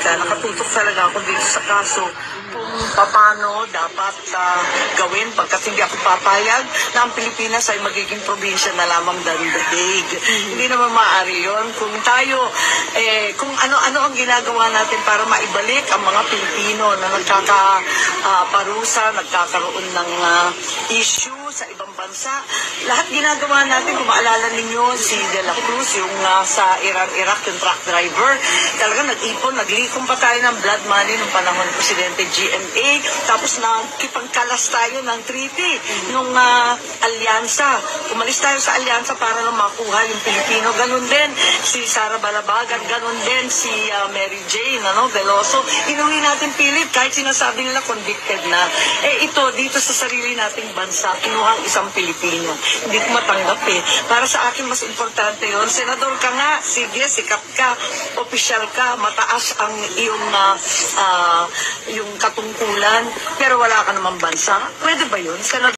politika. Nakatutok talaga ako dito sa kaso kung paano dapat gawin pagkat hindi ako papayag na ang Pilipinas ay magiging probinsya na lamang than the Hague. Hindi naman maaari yun. Kung tayo, kung ano-ano ang ginagawa natin para maibalik ang mga Pilipino na nagkakaparusa, nagkakaroon ng issue sa ibang bansa. Lahat ginagawa natin, kung maalala ninyo, si De La Cruz, yung sa Iran-Iraq, yung truck driver, talaga nag-ipon, naglikom pa tayo ng blood money nung panahon ng Presidente GMA, tapos nakipagkalas tayo ng treaty nung alyansa. Umalis tayo sa alyansa para lang makuha yung Pilipino. Ganun din si Sara Balabagan, ganun din si Mary Jane Veloso. Inuwi natin pilit kahit sinasabi nila convicted na. Ito, dito sa sarili nating bansa, kinuhang isang Pilipino. Hindi ko matanggap Para sa akin, mas importante yon. Senador ka nga, sige, sikat ka, opisyal ka, mataas ang iyong yung katungkulan, pero wala ka namang bansa. Pwede ba yun, Senador?